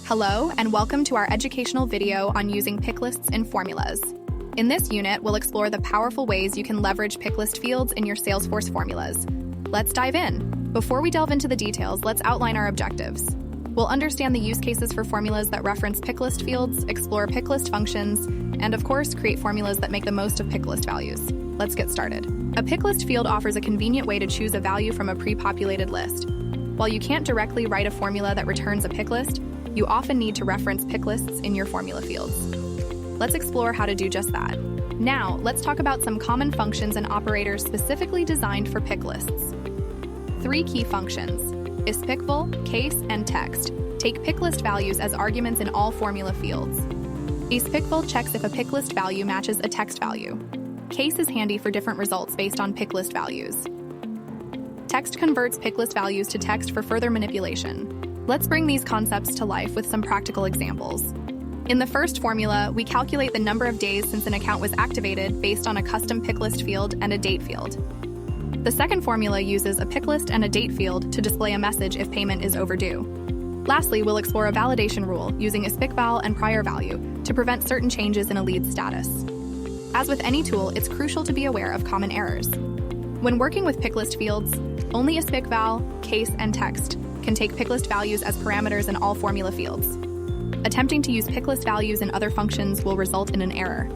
Hello, and welcome to our educational video on using picklists and formulas. In this unit, we'll explore the powerful ways you can leverage picklist fields in your Salesforce formulas. Let's dive in. Before we delve into the details, let's outline our objectives. We'll understand the use cases for formulas that reference picklist fields, explore picklist functions, and of course, create formulas that make the most of picklist values. Let's get started. A picklist field offers a convenient way to choose a value from a pre-populated list. While you can't directly write a formula that returns a picklist, you often need to reference picklists in your formula fields. Let's explore how to do just that. Now, let's talk about some common functions and operators specifically designed for picklists. 3 key functions: ispickval, case, and text. Take picklist values as arguments in all formula fields. Ispickval checks if a picklist value matches a text value. Case is handy for different results based on picklist values. Text converts picklist values to text for further manipulation. Let's bring these concepts to life with some practical examples. In the first formula, we calculate the number of days since an account was activated based on a custom picklist field and a date field. The second formula uses a picklist and a date field to display a message if payment is overdue. Lastly, we'll explore a validation rule using ispickval and prior value to prevent certain changes in a lead's status. As with any tool, it's crucial to be aware of common errors. When working with picklist fields, only ispickval, case, and text can take picklist values as parameters in all formula fields. Attempting to use picklist values in other functions will result in an error.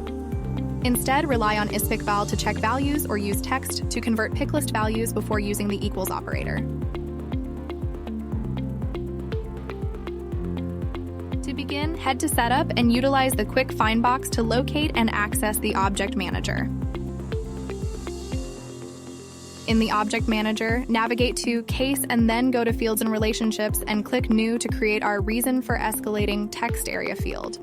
Instead, rely on ispickval to check values or use text to convert picklist values before using the equals operator. To begin, head to Setup and utilize the quick find box to locate and access the Object Manager. In the Object Manager, navigate to Case and then go to Fields and Relationships and click New to create our Reason for Escalating Text Area field.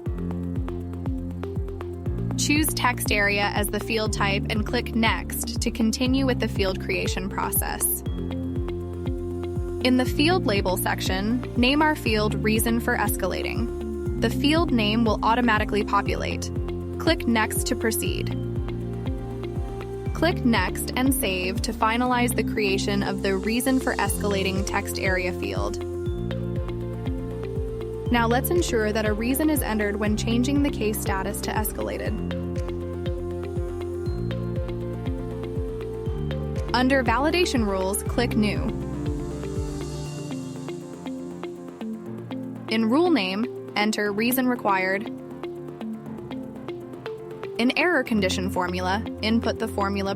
Choose Text Area as the field type and click Next to continue with the field creation process. In the Field Label section, name our field Reason for Escalating. The field name will automatically populate. Click Next to proceed. Click Next and Save to finalize the creation of the Reason for Escalating Text Area field. Now let's ensure that a reason is entered when changing the case status to escalated. Under Validation Rules, click New. In Rule Name, enter Reason Required. In Error Condition Formula, input the formula.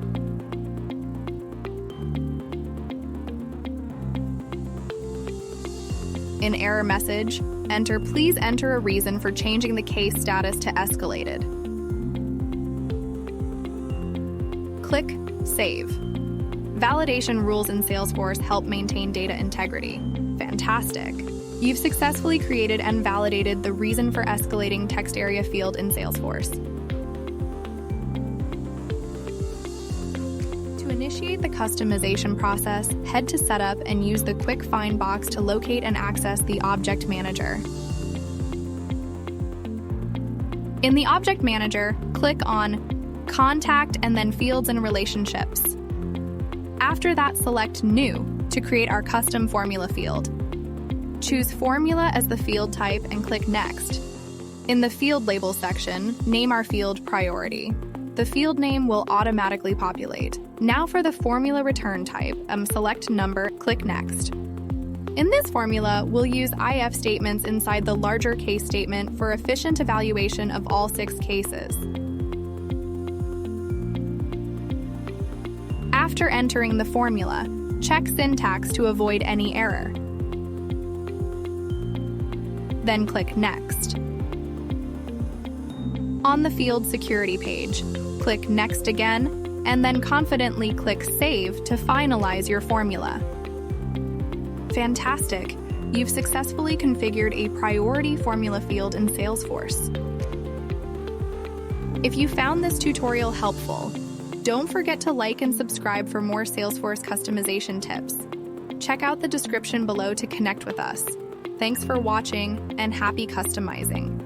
In Error Message, please enter a reason for changing the case status to escalated. Click Save. Validation rules in Salesforce help maintain data integrity. Fantastic! You've successfully created and validated the Reason for Escalating Text Area field in Salesforce. To initiate the customization process, head to Setup and use the quick find box to locate and access the Object Manager. In the Object Manager, click on Contact and then Fields and Relationships. After that, select New to create our custom formula field. Choose Formula as the field type and click Next. In the Field Label section, name our field Priority. The field name will automatically populate. Now for the formula return type, select Number, click Next. In this formula, we'll use if statements inside the larger case statement for efficient evaluation of all 6 cases. After entering the formula, check syntax to avoid any error. Then click Next. On the field security page, click Next again, and then confidently click Save to finalize your formula. Fantastic! You've successfully configured a priority formula field in Salesforce. If you found this tutorial helpful, don't forget to like and subscribe for more Salesforce customization tips. Check out the description below to connect with us. Thanks for watching, and happy customizing!